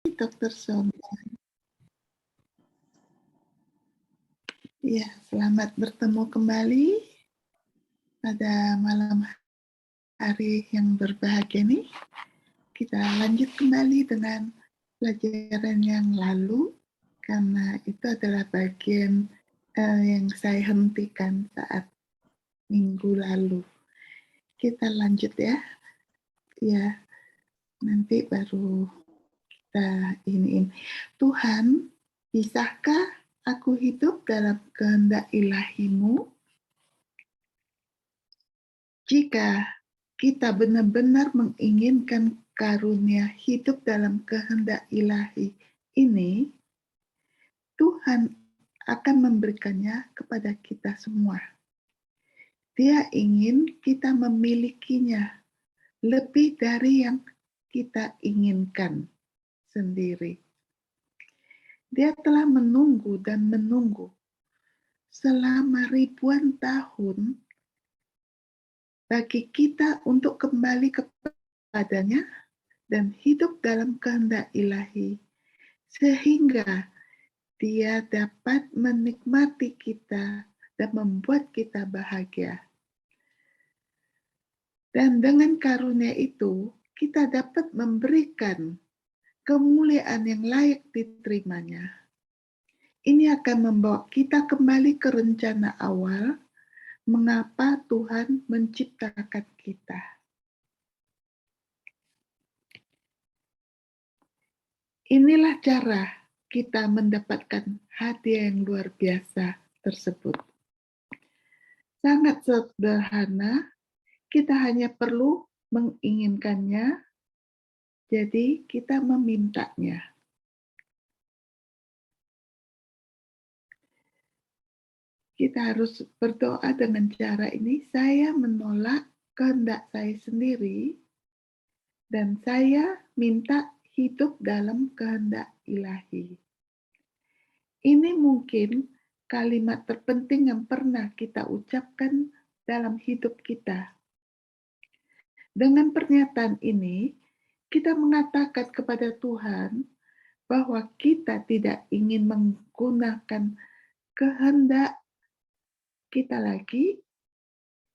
Dr. Sonia. Ya, selamat bertemu kembali pada malam hari yang berbahagia ini. Kita lanjut kembali dengan pelajaran yang lalu, karena itu adalah bagian yang saya hentikan saat minggu lalu. Kita lanjut ya. Ya, nanti baru kita iniin. Tuhan, bisakah aku hidup dalam kehendak ilahi-Mu? Jika kita benar-benar menginginkan karunia hidup dalam kehendak ilahi ini, Tuhan akan memberikannya kepada kita semua. Dia ingin kita memilikinya lebih dari yang kita inginkan sendiri. Dia telah menunggu dan menunggu selama ribuan tahun bagi kita untuk kembali kepadanya dan hidup dalam kehendak ilahi, sehingga Dia dapat menikmati kita dan membuat kita bahagia. Dan dengan karunia itu, kita dapat memberikan kemuliaan yang layak diterimanya. Ini akan membawa kita kembali ke rencana awal, mengapa Tuhan menciptakan kita. Inilah cara kita mendapatkan hadiah yang luar biasa tersebut. Sangat sederhana, kita hanya perlu menginginkannya, jadi kita memintanya. Kita harus berdoa dengan cara ini, saya menolak kehendak saya sendiri, dan saya minta hidup dalam kehendak ilahi. Ini mungkin kalimat terpenting yang pernah kita ucapkan dalam hidup kita. Dengan pernyataan ini, kita mengatakan kepada Tuhan bahwa kita tidak ingin menggunakan kehendak kita lagi,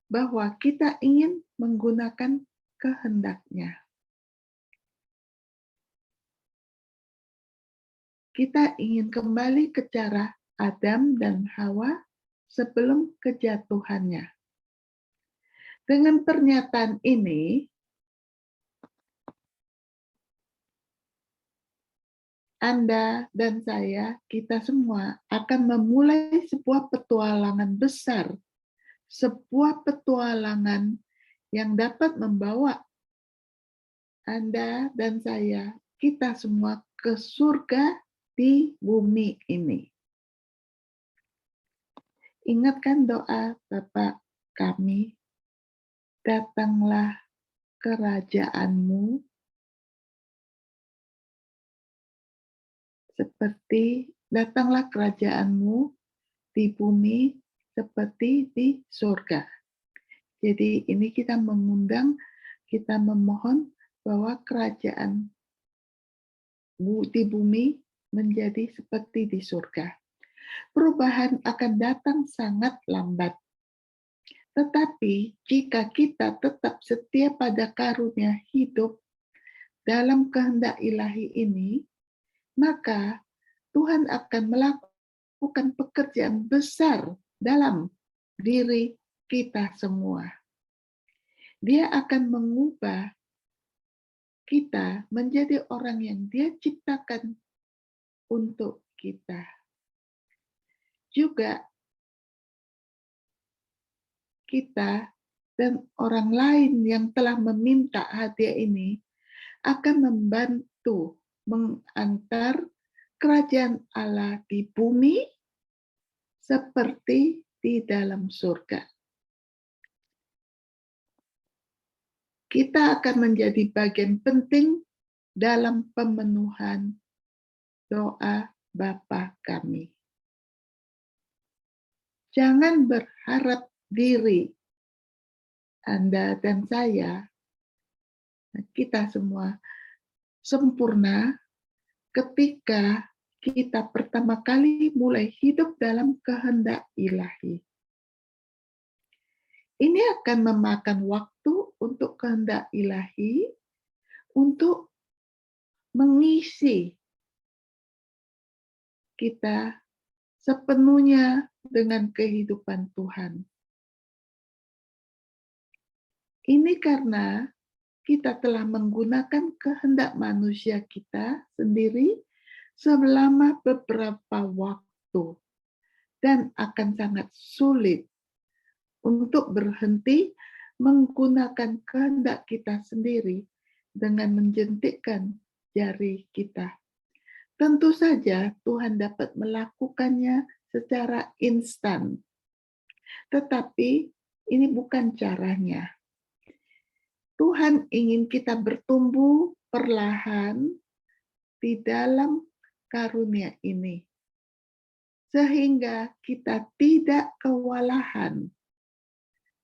bahwa kita ingin menggunakan kehendak-Nya. Kita ingin kembali ke cara Adam dan Hawa sebelum kejatuhannya. Dengan pernyataan ini, Anda dan saya, kita semua akan memulai sebuah petualangan besar, sebuah petualangan yang dapat membawa Anda dan saya, kita semua ke surga di bumi ini. Ingatkan doa Bapa kami, datanglah kerajaan-Mu, seperti datanglah kerajaan-Mu di bumi seperti di surga. Jadi ini kita mengundang, kita memohon bahwa kerajaan di bumi menjadi seperti di surga. Perubahan akan datang sangat lambat. Tetapi jika kita tetap setia pada karunia hidup dalam kehendak ilahi ini, maka Tuhan akan melakukan pekerjaan besar dalam diri kita semua. Dia akan mengubah kita menjadi orang yang Dia ciptakan untuk kita. Juga kita dan orang lain yang telah meminta hadiah ini akan membantu mengantar kerajaan Allah di bumi seperti di dalam surga. Kita akan menjadi bagian penting dalam pemenuhan doa Bapa kami. Jangan berharap diri Anda dan saya, kita semua sempurna ketika kita pertama kali mulai hidup dalam kehendak ilahi. Ini akan memakan waktu untuk kehendak ilahi untuk mengisi kita sepenuhnya dengan kehidupan Tuhan. Ini karena kita telah menggunakan kehendak manusia kita sendiri selama beberapa waktu dan akan sangat sulit untuk berhenti menggunakan kehendak kita sendiri dengan menjentikkan jari kita. Tentu saja Tuhan dapat melakukannya secara instan, tetapi ini bukan caranya. Tuhan ingin kita bertumbuh perlahan di dalam karunia ini, sehingga kita tidak kewalahan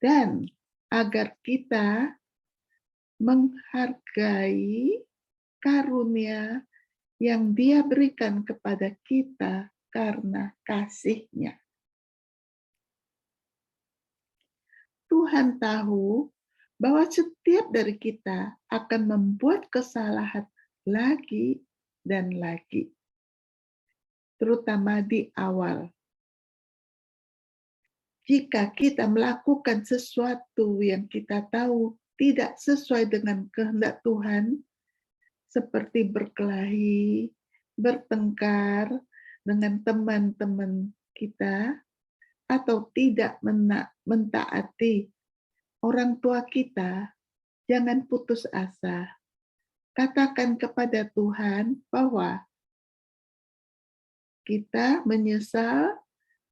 dan agar kita menghargai karunia yang Dia berikan kepada kita karena kasih-Nya. Tuhan tahu bahwa setiap dari kita akan membuat kesalahan lagi dan lagi, terutama di awal. Jika kita melakukan sesuatu yang kita tahu tidak sesuai dengan kehendak Tuhan, seperti berkelahi, bertengkar dengan teman-teman kita, atau tidak mentaati orang tua kita, jangan putus asa. Katakan kepada Tuhan bahwa kita menyesal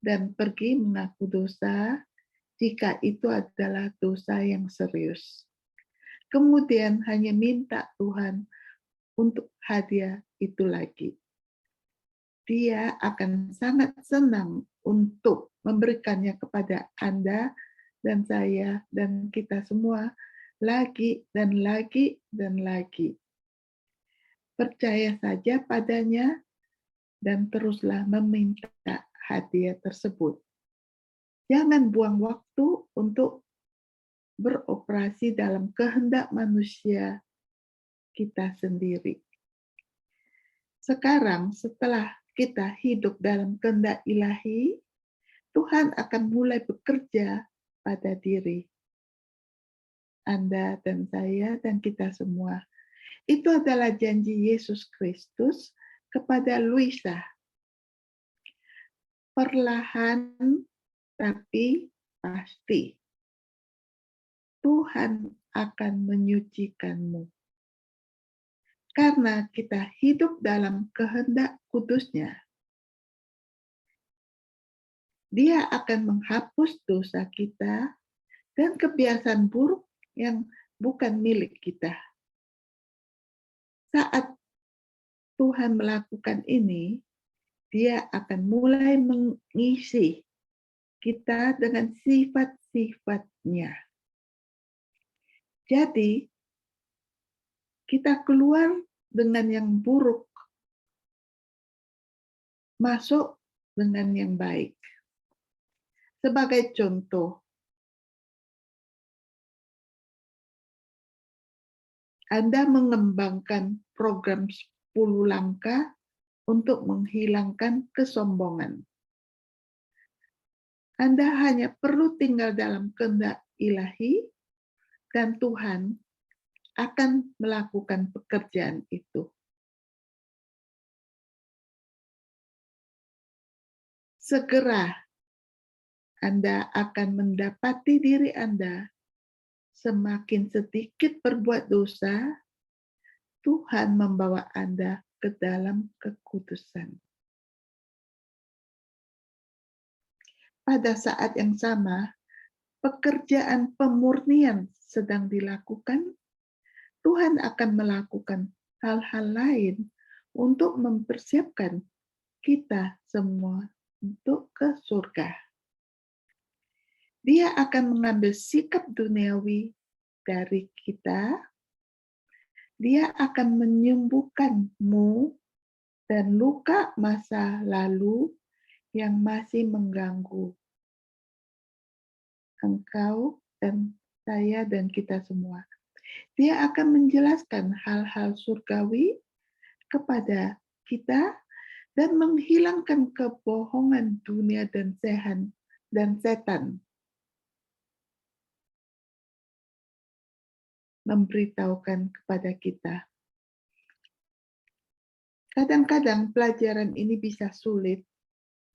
dan pergi mengaku dosa jika itu adalah dosa yang serius. Kemudian hanya minta Tuhan untuk hadiah itu lagi. Dia akan sangat senang untuk memberikannya kepada Anda dan saya dan kita semua lagi dan lagi dan lagi. Percaya saja padanya dan teruslah meminta hadiah tersebut. Jangan buang waktu untuk beroperasi dalam kehendak manusia kita sendiri. Sekarang setelah kita hidup dalam kehendak ilahi, Tuhan akan mulai bekerja pada diri Anda dan saya dan kita semua. Itu adalah janji Yesus Kristus kepada Luisa. Perlahan tapi pasti Tuhan akan menyucikanmu. Karena kita hidup dalam kehendak kudusnya, Dia akan menghapus dosa kita dan kebiasaan buruk yang bukan milik kita. Saat Tuhan melakukan ini, Dia akan mulai mengisi kita dengan sifat-sifat-Nya. Jadi, kita keluar dengan yang buruk, masuk dengan yang baik. Sebagai contoh, Anda mengembangkan program 10 langkah untuk menghilangkan kesombongan. Anda hanya perlu tinggal dalam kehendak ilahi dan Tuhan akan melakukan pekerjaan itu. Segera Anda akan mendapati diri Anda semakin sedikit berbuat dosa, Tuhan membawa Anda ke dalam kekudusan. Pada saat yang sama, pekerjaan pemurnian sedang dilakukan, Tuhan akan melakukan hal-hal lain untuk mempersiapkan kita semua untuk ke surga. Dia akan mengambil sikap duniawi dari kita. Dia akan menyembuhkanmu dan luka masa lalu yang masih mengganggu engkau dan saya dan kita semua. Dia akan menjelaskan hal-hal surgawi kepada kita dan menghilangkan kebohongan dunia dan setan, memberitahukan kepada kita. Kadang-kadang pelajaran ini bisa sulit,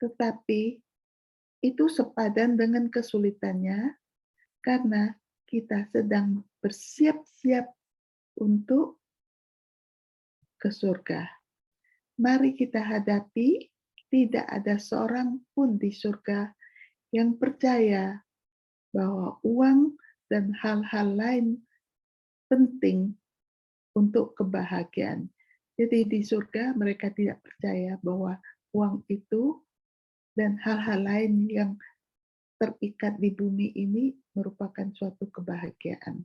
tetapi itu sepadan dengan kesulitannya karena kita sedang bersiap-siap untuk ke surga. Mari kita hadapi, tidak ada seorang pun di surga yang percaya bahwa uang dan hal-hal lain penting untuk kebahagiaan. Jadi di surga mereka tidak percaya bahwa uang itu dan hal-hal lain yang terikat di bumi ini merupakan suatu kebahagiaan.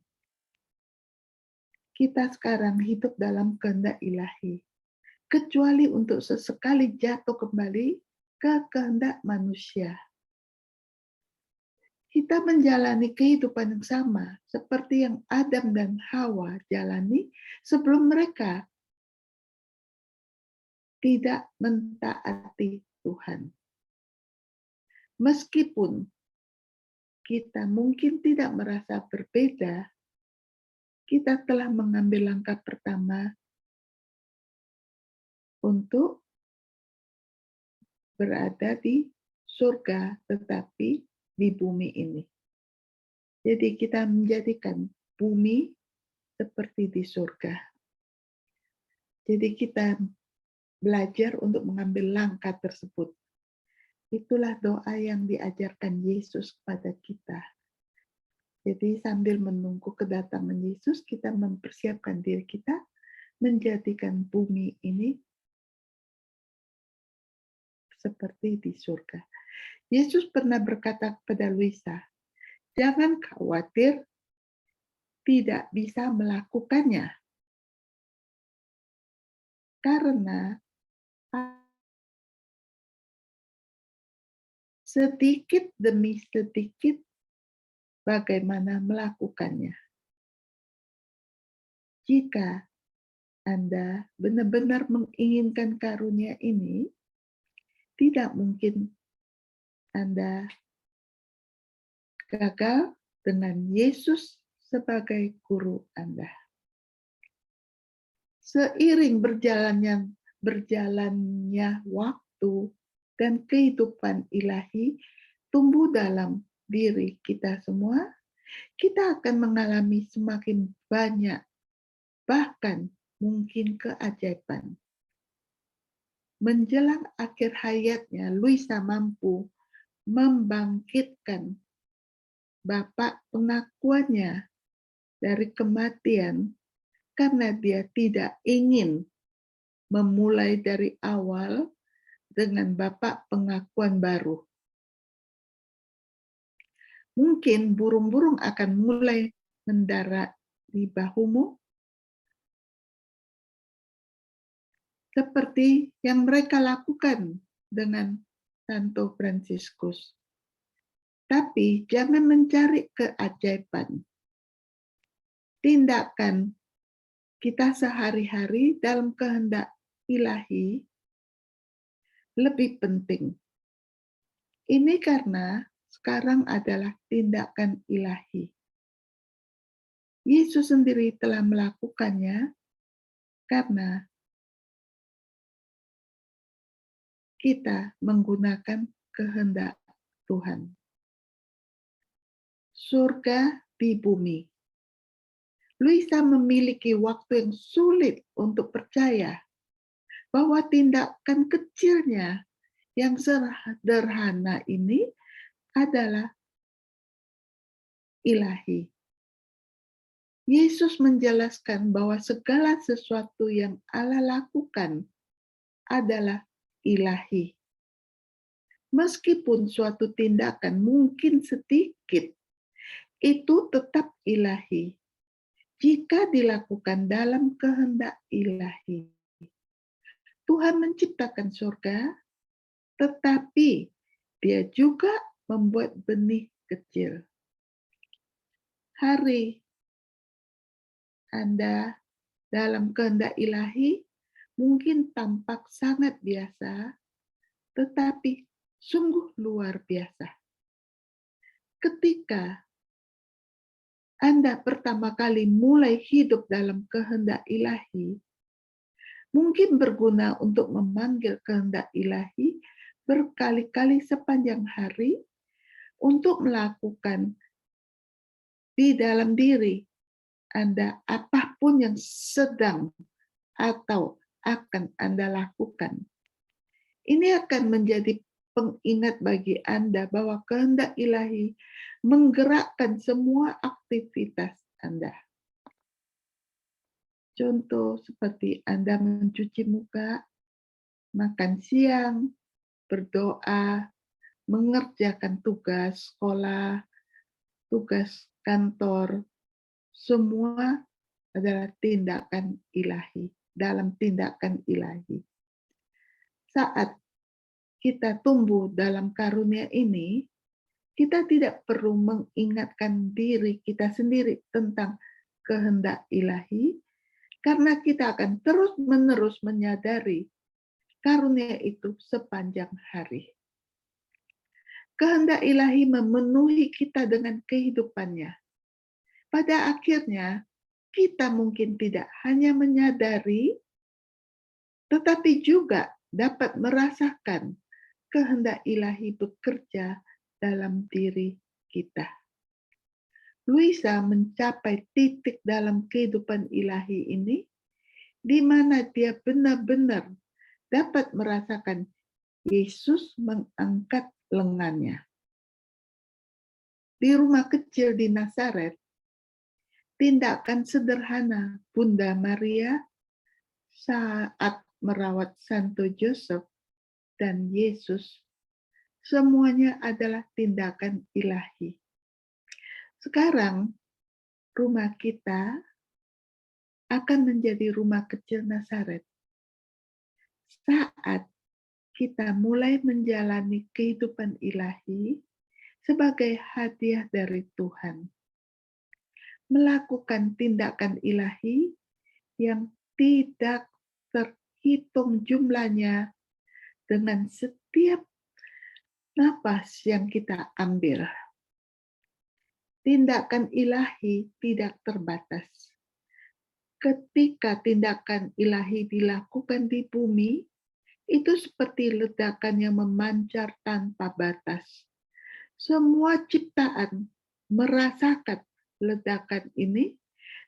Kita sekarang hidup dalam kehendak ilahi, kecuali untuk sesekali jatuh kembali ke kehendak manusia. Kita menjalani kehidupan yang sama seperti yang Adam dan Hawa jalani sebelum mereka tidak mentaati Tuhan. Meskipun kita mungkin tidak merasa berbeda, kita telah mengambil langkah pertama untuk berada di surga, tetapi di bumi ini. Jadi kita menjadikan bumi seperti di surga. Jadi kita belajar untuk mengambil langkah tersebut. Itulah doa yang diajarkan Yesus kepada kita. Jadi sambil menunggu kedatangan Yesus, kita mempersiapkan diri kita menjadikan bumi ini seperti di surga. Yesus pernah berkata kepada Luisa, "Jangan khawatir, tidak bisa melakukannya, karena sedikit demi sedikit bagaimana melakukannya. Jika Anda benar-benar menginginkan karunia ini, tidak mungkin Anda gagal dengan Yesus sebagai guru Anda. Seiring berjalannya waktu dan kehidupan ilahi tumbuh dalam diri kita semua, kita akan mengalami semakin banyak, bahkan mungkin keajaiban. Menjelang akhir hayatnya, Luisa mampu membangkitkan bapak pengakuannya dari kematian karena dia tidak ingin memulai dari awal dengan bapak pengakuan baru. Mungkin burung-burung akan mulai mendarat di bahumu, seperti yang mereka lakukan dengan Santo Fransiskus. Tapi jangan mencari keajaiban. Tindakan kita sehari-hari dalam kehendak ilahi lebih penting. Ini karena sekarang adalah tindakan ilahi. Yesus sendiri telah melakukannya karena kita menggunakan kehendak Tuhan. Surga di bumi. Luisa memiliki waktu yang sulit untuk percaya bahwa tindakan kecilnya yang sederhana ini adalah ilahi. Yesus menjelaskan bahwa segala sesuatu yang Allah lakukan adalah ilahi. Meskipun suatu tindakan mungkin sedikit, itu tetap ilahi jika dilakukan dalam kehendak ilahi. Tuhan menciptakan surga, tetapi Dia juga membuat benih kecil. Hari Anda dalam kehendak ilahi mungkin tampak sangat biasa, tetapi sungguh luar biasa. Ketika Anda pertama kali mulai hidup dalam kehendak ilahi, mungkin berguna untuk memanggil kehendak ilahi berkali-kali sepanjang hari untuk melakukan di dalam diri Anda apapun yang sedang atau akan Anda lakukan. Ini akan menjadi pengingat bagi Anda bahwa kehendak ilahi menggerakkan semua aktivitas Anda. Contoh seperti Anda mencuci muka, makan siang, berdoa, mengerjakan tugas sekolah, tugas kantor, semua adalah tindakan ilahi, dalam tindakan ilahi. Saat kita tumbuh dalam karunia ini, kita tidak perlu mengingatkan diri kita sendiri tentang kehendak ilahi, karena kita akan terus-menerus menyadari karunia itu sepanjang hari. Kehendak ilahi memenuhi kita dengan kehidupannya. Pada akhirnya, kita mungkin tidak hanya menyadari, tetapi juga dapat merasakan kehendak ilahi bekerja dalam diri kita. Luisa mencapai titik dalam kehidupan ilahi ini, di mana dia benar-benar dapat merasakan Yesus mengangkat lengannya. Di rumah kecil di Nazaret, tindakan sederhana Bunda Maria saat merawat Santo Joseph dan Yesus, semuanya adalah tindakan ilahi. Sekarang, rumah kita akan menjadi rumah kecil Nazaret. Saat kita mulai menjalani kehidupan ilahi sebagai hadiah dari Tuhan. Melakukan tindakan ilahi yang tidak terhitung jumlahnya dengan setiap napas yang kita ambil. Tindakan ilahi tidak terbatas. Ketika tindakan ilahi dilakukan di bumi, itu seperti ledakan yang memancar tanpa batas. Semua ciptaan merasakan ledakan ini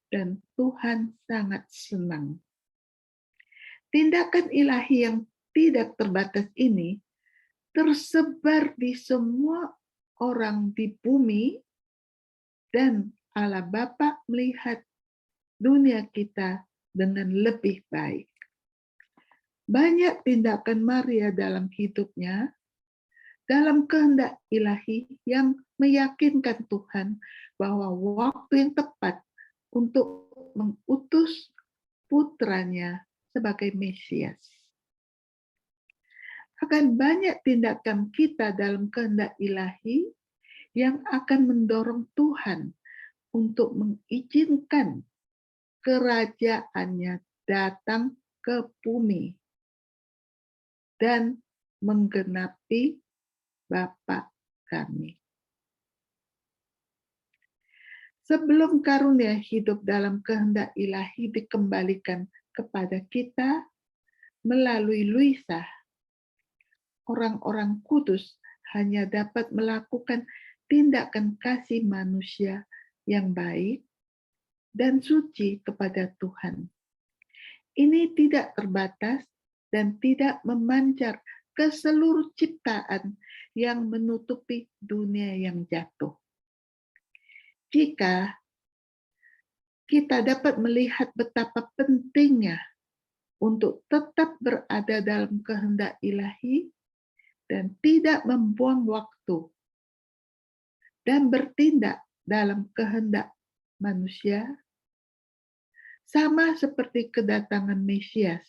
dan Tuhan sangat senang. Tindakan ilahi yang tidak terbatas ini tersebar di semua orang di bumi dan Allah Bapa melihat dunia kita dengan lebih baik. Banyak tindakan Maria dalam hidupnya, dalam kehendak ilahi yang meyakinkan Tuhan bahwa waktu yang tepat untuk mengutus putranya sebagai Mesias. Akan banyak tindakan kita dalam kehendak ilahi yang akan mendorong Tuhan untuk mengizinkan kerajaannya datang ke bumi dan menggenapi Bapa kami. Sebelum karunia hidup dalam kehendak ilahi dikembalikan kepada kita melalui Luisa, orang-orang kudus hanya dapat melakukan tindakan kasih manusia yang baik dan suci kepada Tuhan. Ini tidak terbatas dan tidak memancar ke seluruh ciptaan yang menutupi dunia yang jatuh. Jika kita dapat melihat betapa pentingnya untuk tetap berada dalam kehendak ilahi dan tidak membuang waktu dan bertindak dalam kehendak manusia, sama seperti kedatangan Mesias,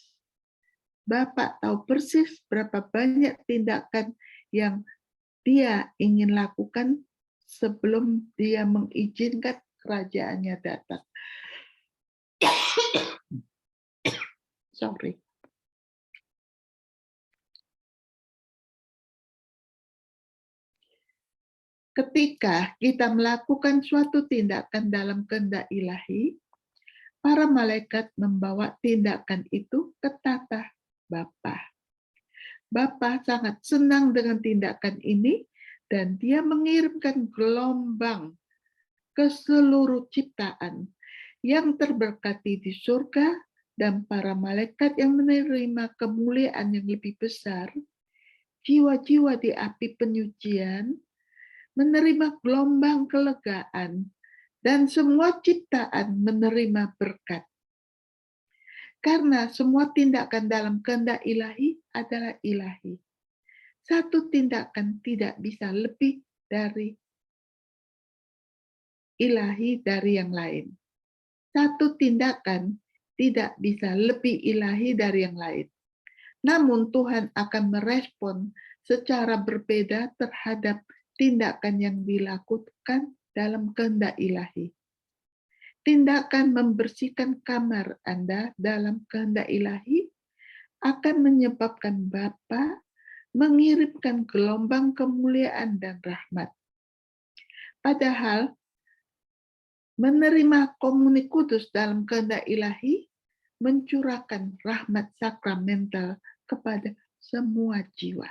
Bapa tahu persis berapa banyak tindakan yang dia ingin lakukan sebelum dia mengizinkan kerajaannya datang. Sorry. Ketika kita melakukan suatu tindakan dalam kehendak ilahi, para malaikat membawa tindakan itu ke tatah Bapa. Bapa sangat senang dengan tindakan ini dan dia mengirimkan gelombang ke seluruh ciptaan yang terberkati di surga, dan para malaikat yang menerima kemuliaan yang lebih besar, jiwa-jiwa di api penyucian, menerima gelombang kelegaan, dan semua ciptaan menerima berkat. Karena semua tindakan dalam kehendak ilahi adalah ilahi. Satu tindakan tidak bisa lebih dari ilahi dari yang lain. Satu tindakan tidak bisa lebih ilahi dari yang lain. Namun Tuhan akan merespon secara berbeda terhadap tindakan yang dilakukan dalam kehendak ilahi. Tindakan membersihkan kamar Anda dalam kehendak ilahi akan menyebabkan Bapa mengirimkan gelombang kemuliaan dan rahmat. Padahal menerima komuni kudus dalam kehendak ilahi mencurahkan rahmat sakramental kepada semua jiwa.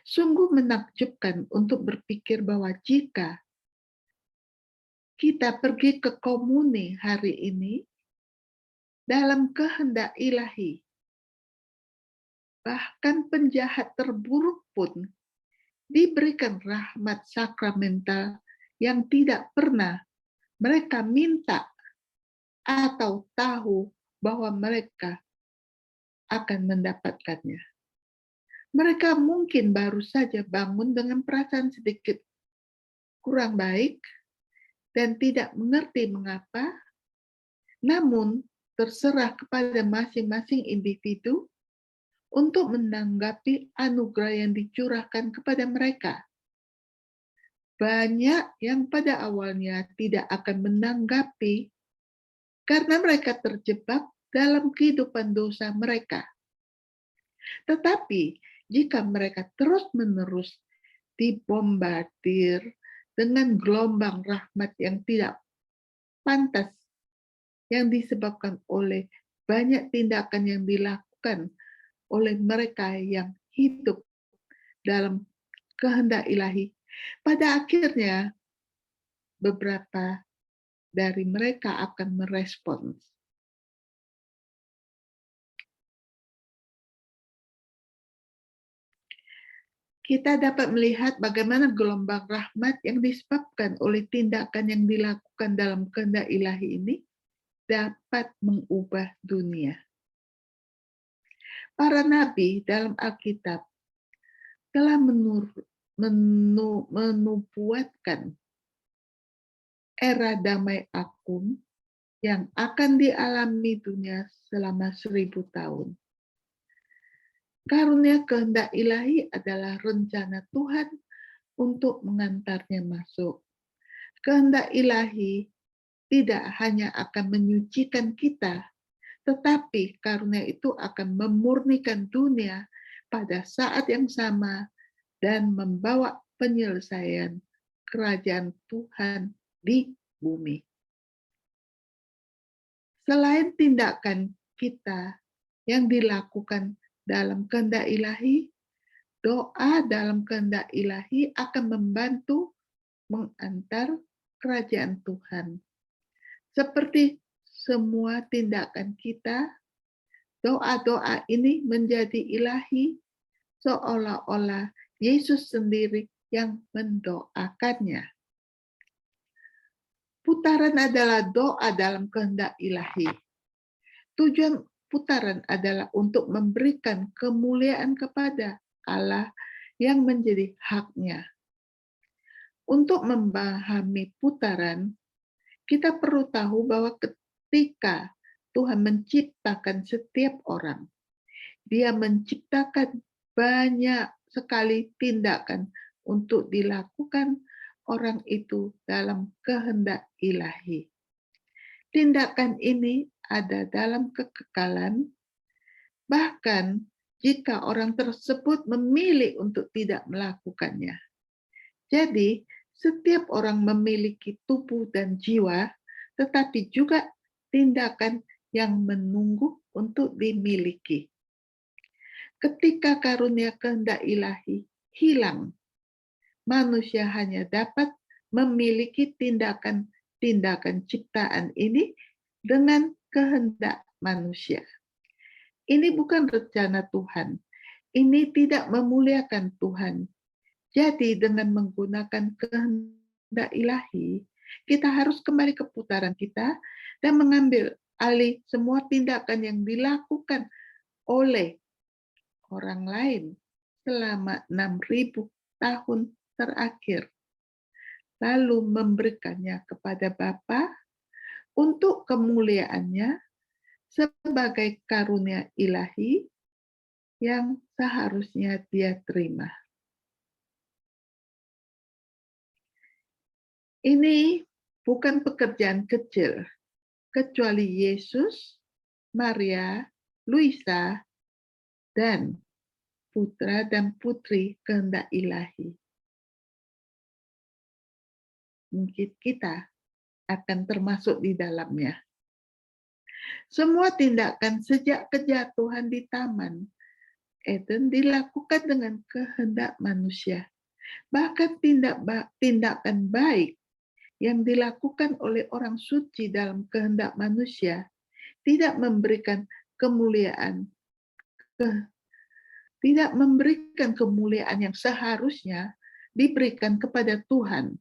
Sungguh menakjubkan untuk berpikir bahwa jika kita pergi ke komuni hari ini dalam kehendak ilahi, bahkan penjahat terburuk pun diberikan rahmat sakramental yang tidak pernah mereka minta atau tahu bahwa mereka akan mendapatkannya. Mereka mungkin baru saja bangun dengan perasaan sedikit kurang baik dan tidak mengerti mengapa, namun terserah kepada masing-masing individu untuk menanggapi anugerah yang dicurahkan kepada mereka. Banyak yang pada awalnya tidak akan menanggapi karena mereka terjebak dalam kehidupan dosa mereka. Tetapi jika mereka terus-menerus dibombardir dengan gelombang rahmat yang tidak pantas yang disebabkan oleh banyak tindakan yang dilakukan oleh mereka yang hidup dalam kehendak ilahi, pada akhirnya beberapa dari mereka akan merespons. Kita dapat melihat bagaimana gelombang rahmat yang disebabkan oleh tindakan yang dilakukan dalam kehendak ilahi ini dapat mengubah dunia. Para nabi dalam Alkitab telah menubuatkan era damai agung yang akan dialami dunia selama 1000 tahun. Karunia kehendak ilahi adalah rencana Tuhan untuk mengantarnya masuk. Kehendak ilahi tidak hanya akan menyucikan kita, tetapi karunia itu akan memurnikan dunia pada saat yang sama dan membawa penyelesaian kerajaan Tuhan di bumi. Selain tindakan kita yang dilakukan dalam kehendak ilahi, doa dalam kehendak ilahi akan membantu mengantar kerajaan Tuhan. Seperti semua tindakan kita, doa-doa ini menjadi ilahi seolah-olah Yesus sendiri yang mendoakannya. Putaran adalah doa dalam kehendak ilahi. Tujuan putaran adalah untuk memberikan kemuliaan kepada Allah yang menjadi haknya. Untuk memahami putaran, kita perlu tahu bahwa ketika Tuhan menciptakan setiap orang. Dia menciptakan banyak sekali tindakan untuk dilakukan orang itu dalam kehendak ilahi. Tindakan ini ada dalam kekekalan, bahkan jika orang tersebut memilih untuk tidak melakukannya. Jadi, setiap orang memiliki tubuh dan jiwa, tetapi juga tindakan yang menunggu untuk dimiliki. Ketika karunia kehendak ilahi hilang, manusia hanya dapat memiliki tindakan-tindakan ciptaan ini dengan kehendak manusia. Ini bukan rencana Tuhan. Ini tidak memuliakan Tuhan. Jadi dengan menggunakan kehendak ilahi, kita harus kembali ke putaran kita dan mengambil alih semua tindakan yang dilakukan oleh orang lain selama 6.000 tahun terakhir. Lalu memberikannya kepada Bapa untuk kemuliaannya sebagai karunia ilahi yang seharusnya dia terima. Ini bukan pekerjaan kecil, kecuali Yesus, Maria, Luisa, dan putra dan putri kehendak ilahi. Mungkin kita akan termasuk di dalamnya. Semua tindakan sejak kejatuhan di Taman Eden dilakukan dengan kehendak manusia. Bahkan tindakan baik yang dilakukan oleh orang suci dalam kehendak manusia tidak memberikan kemuliaan yang seharusnya diberikan kepada Tuhan.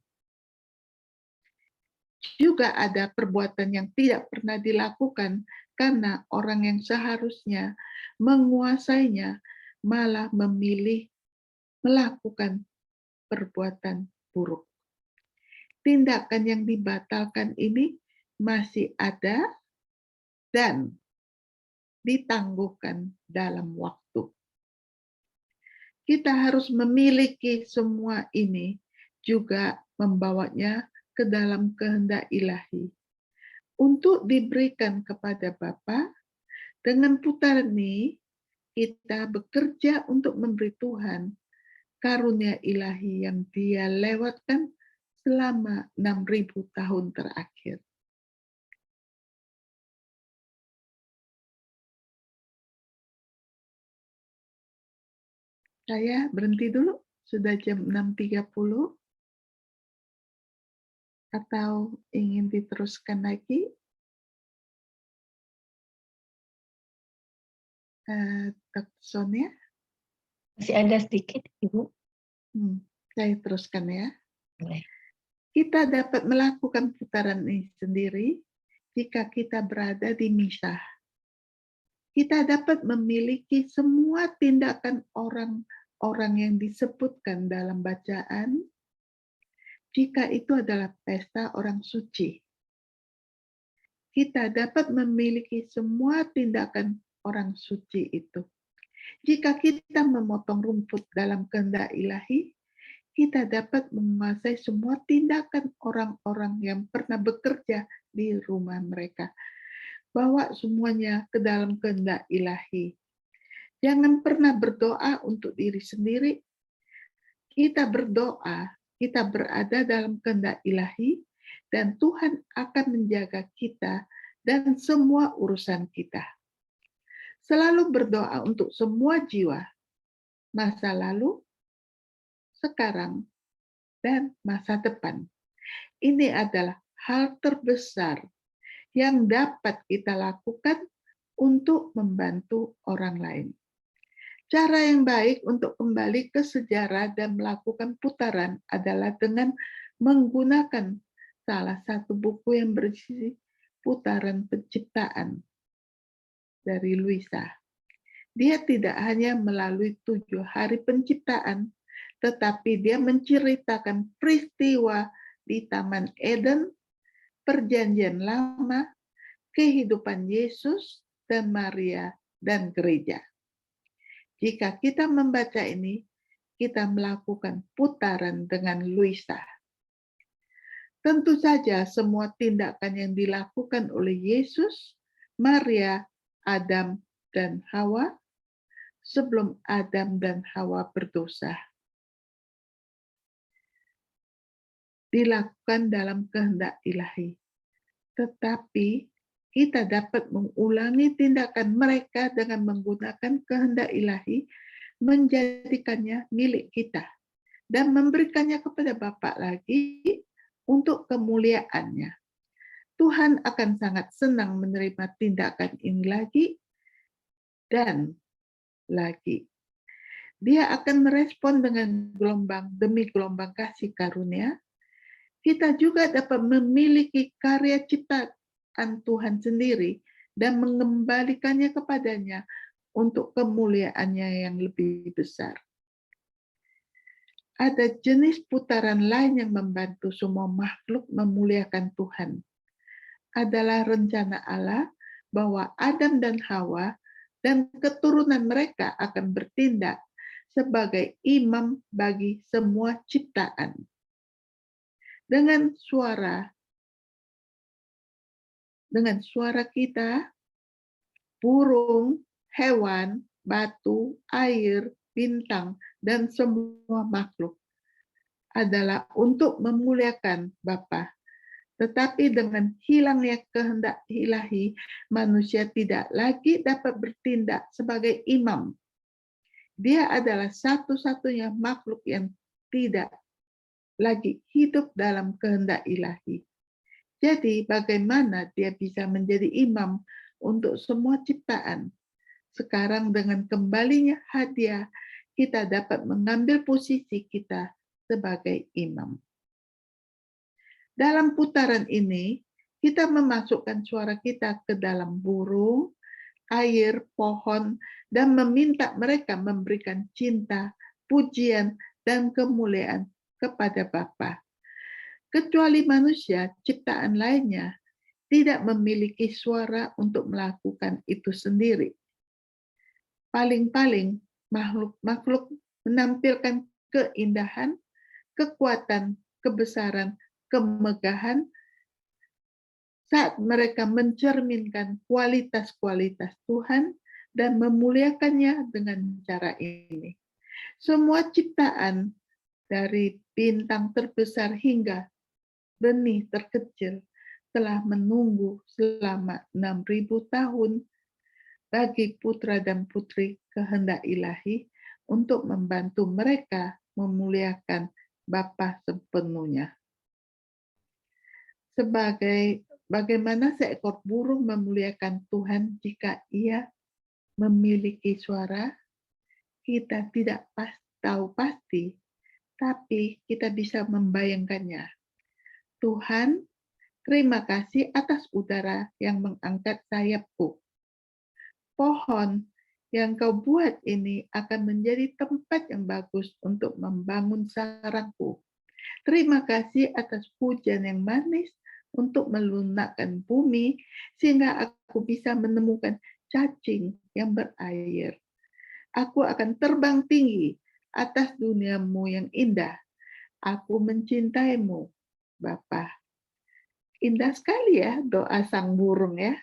Juga ada perbuatan yang tidak pernah dilakukan karena orang yang seharusnya menguasainya malah memilih melakukan perbuatan buruk. Tindakan yang dibatalkan ini masih ada dan ditangguhkan dalam waktu. Kita harus memiliki semua ini, juga membawanya ke dalam kehendak ilahi. Untuk diberikan kepada Bapa, dengan putaran ini, kita bekerja untuk memberi Tuhan karunia ilahi yang Dia lewatkan selama 6.000 tahun terakhir. Saya berhenti dulu, sudah jam 6.30. Atau ingin diteruskan lagi? Dr. Sonia? Masih ada sedikit, Ibu. Saya teruskan ya. Boleh. Kita dapat melakukan putaran ini sendiri jika kita berada di misa. Kita dapat memiliki semua tindakan orang-orang yang disebutkan dalam bacaan jika itu adalah pesta orang suci. Kita dapat memiliki semua tindakan orang suci itu. Jika kita memotong rumput dalam kehendak ilahi, kita dapat menguasai semua tindakan orang-orang yang pernah bekerja di rumah mereka. Bawa semuanya ke dalam kehendak ilahi. Jangan pernah berdoa untuk diri sendiri. Kita berdoa, kita berada dalam kehendak ilahi, dan Tuhan akan menjaga kita dan semua urusan kita. Selalu berdoa untuk semua jiwa, masa lalu, sekarang, dan masa depan. Ini adalah hal terbesar yang dapat kita lakukan untuk membantu orang lain. Cara yang baik untuk kembali ke sejarah dan melakukan putaran adalah dengan menggunakan salah satu buku yang berisi putaran penciptaan dari Luisa. Dia tidak hanya melalui 7 hari penciptaan, tetapi dia menceritakan peristiwa di Taman Eden, Perjanjian Lama, kehidupan Yesus dan Maria dan gereja. Jika kita membaca ini, kita melakukan putaran dengan Luisa. Tentu saja semua tindakan yang dilakukan oleh Yesus, Maria, Adam, dan Hawa sebelum Adam dan Hawa berdosa dilakukan dalam kehendak ilahi. Tetapi kita dapat mengulangi tindakan mereka dengan menggunakan kehendak ilahi, menjadikannya milik kita, dan memberikannya kepada Bapa lagi untuk kemuliaannya. Tuhan akan sangat senang menerima tindakan ini lagi dan lagi. Dia akan merespon dengan gelombang demi gelombang kasih karunia. Kita juga dapat memiliki karya ciptaan Tuhan sendiri dan mengembalikannya kepadanya untuk kemuliaannya yang lebih besar. Ada jenis putaran lain yang membantu semua makhluk memuliakan Tuhan. Adalah rencana Allah bahwa Adam dan Hawa dan keturunan mereka akan bertindak sebagai imam bagi semua ciptaan. Dengan suara kita, burung, hewan, batu, air, bintang, dan semua makhluk adalah untuk memuliakan Bapa. Tetapi dengan hilangnya kehendak ilahi, manusia tidak lagi dapat bertindak sebagai imam. Dia adalah satu-satunya makhluk yang tidak lagi hidup dalam kehendak ilahi. Jadi bagaimana dia bisa menjadi imam untuk semua ciptaan? Sekarang dengan kembalinya hadiah, kita dapat mengambil posisi kita sebagai imam. Dalam putaran ini, kita memasukkan suara kita ke dalam burung, air, pohon, dan meminta mereka memberikan cinta, pujian, dan kemuliaan kepada Bapa. Kecuali manusia, ciptaan lainnya tidak memiliki suara untuk melakukan itu sendiri. Paling-paling makhluk menampilkan keindahan, kekuatan, kebesaran, kemegahan saat mereka mencerminkan kualitas-kualitas Tuhan dan memuliakannya dengan cara ini. Semua ciptaan dari bintang terbesar hingga benih terkecil telah menunggu selama 6.000 tahun bagi putra dan putri kehendak ilahi untuk membantu mereka memuliakan Bapa sepenuhnya. Bagaimana seekor burung memuliakan Tuhan jika ia memiliki suara? Kita tidak tahu pasti, tapi kita bisa membayangkannya. Tuhan, terima kasih atas udara yang mengangkat sayapku. Pohon yang kau buat ini akan menjadi tempat yang bagus untuk membangun sarangku. Terima kasih atas hujan yang manis untuk melunakkan bumi, sehingga aku bisa menemukan cacing yang berair. Aku akan terbang tinggi atas duniamu yang indah. Aku mencintaimu, Bapa. Indah sekali ya doa sang burung ya.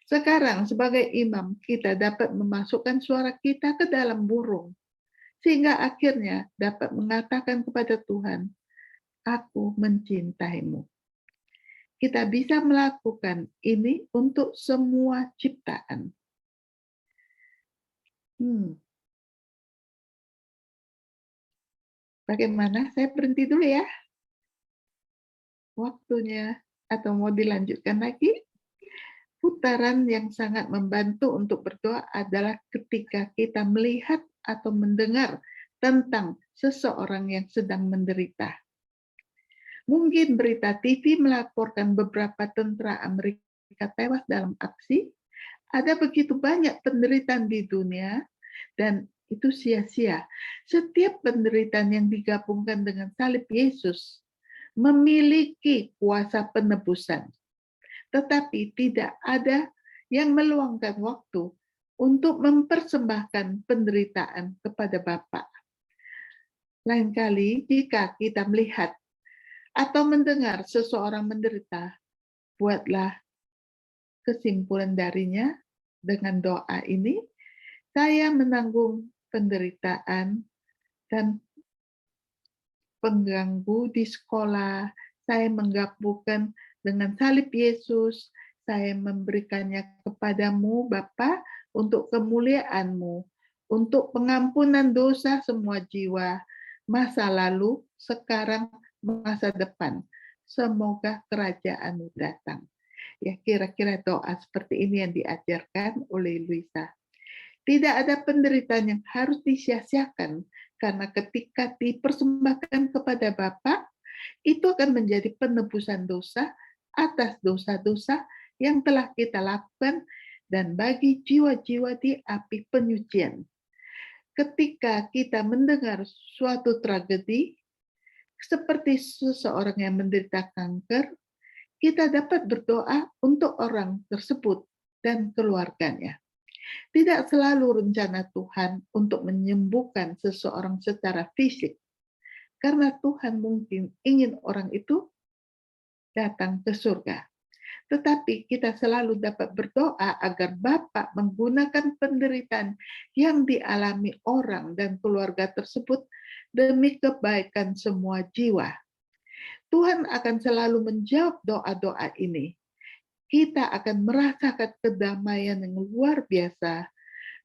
Sekarang sebagai imam kita dapat memasukkan suara kita ke dalam burung, sehingga akhirnya dapat mengatakan kepada Tuhan, aku mencintaimu. Kita bisa melakukan ini untuk semua ciptaan. Bagaimana? Saya berhenti dulu ya. Waktunya atau mau dilanjutkan lagi? Putaran yang sangat membantu untuk berdoa adalah ketika kita melihat atau mendengar tentang seseorang yang sedang menderita. Mungkin berita TV melaporkan beberapa tentara Amerika tewas dalam aksi. Ada begitu banyak penderitaan di dunia, dan itu sia-sia. Setiap penderitaan yang digabungkan dengan salib Yesus memiliki kuasa penebusan. tetapi tidak ada yang meluangkan waktu untuk mempersembahkan penderitaan kepada Bapa. Lain kali jika kita melihat atau mendengar seseorang menderita, buatlah kesimpulan darinya dengan doa ini, saya menanggung penderitaan dan pengganggu di sekolah, saya menggabungkan dengan salib Yesus, saya memberikannya kepadamu Bapa untuk kemuliaan-Mu, untuk pengampunan dosa semua jiwa, masa lalu, sekarang, masa depan. Semoga kerajaan-Mu datang. Ya, kira-kira doa seperti ini yang diajarkan oleh Luisa. Tidak ada penderitaan yang harus disia-siakan, karena ketika dipersembahkan kepada Bapa, itu akan menjadi penebusan dosa atas dosa-dosa yang telah kita lakukan dan bagi jiwa-jiwa di api penyucian. Ketika kita mendengar suatu tragedi, seperti seseorang yang menderita kanker, kita dapat berdoa untuk orang tersebut dan keluarganya. Tidak selalu rencana Tuhan untuk menyembuhkan seseorang secara fisik, karena Tuhan mungkin ingin orang itu datang ke surga. Tetapi kita selalu dapat berdoa agar Bapa menggunakan penderitaan yang dialami orang dan keluarga tersebut demi kebaikan semua jiwa. Tuhan akan selalu menjawab doa-doa ini. Kita akan merasakan kedamaian yang luar biasa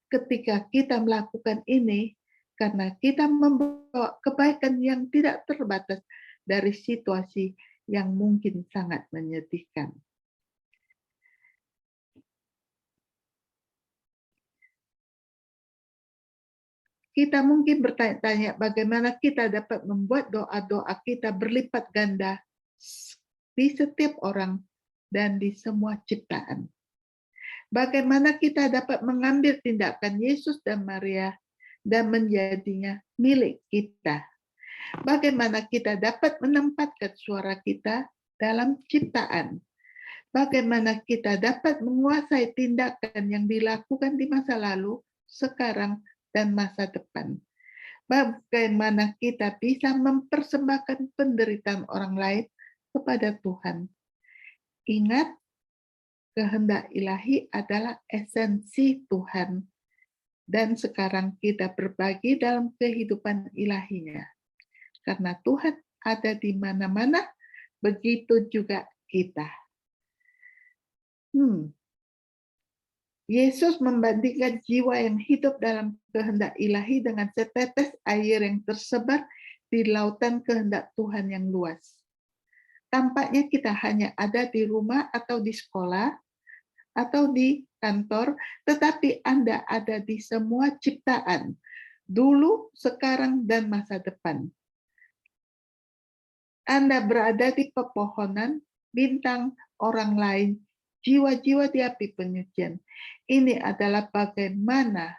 ketika kita melakukan ini, karena kita membawa kebaikan yang tidak terbatas dari situasi yang mungkin sangat menyedihkan. Kita mungkin bertanya-tanya bagaimana kita dapat membuat doa-doa kita berlipat ganda di setiap orang dan di semua ciptaan. Bagaimana kita dapat mengambil tindakan Yesus dan Maria dan menjadinya milik kita. Bagaimana kita dapat menempatkan suara kita dalam ciptaan. Bagaimana kita dapat menguasai tindakan yang dilakukan di masa lalu, sekarang, dan masa depan. Bagaimana kita bisa mempersembahkan penderitaan orang lain kepada Tuhan. Ingat, kehendak ilahi adalah esensi Tuhan, dan sekarang kita berbagi dalam kehidupan ilahinya. Karena Tuhan ada di mana-mana, begitu juga kita. Yesus membandingkan jiwa yang hidup dalam kehendak ilahi dengan setetes air yang tersebar di lautan kehendak Tuhan yang luas. Tampaknya kita hanya ada di rumah atau di sekolah atau di kantor, tetapi Anda ada di semua ciptaan, dulu, sekarang, dan masa depan. Anda berada di pepohonan, bintang, orang lain, jiwa-jiwa di api penyucian. Ini adalah bagaimana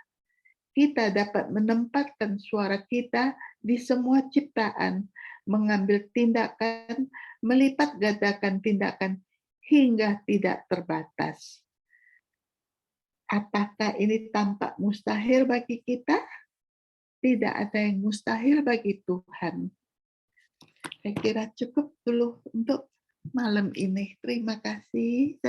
kita dapat menempatkan suara kita di semua ciptaan, mengambil tindakan, melipat gandakan tindakan hingga tidak terbatas. Apakah ini tampak mustahil bagi kita? Tidak ada yang mustahil bagi Tuhan. Saya kira cukup dulu untuk malam ini. Terima kasih.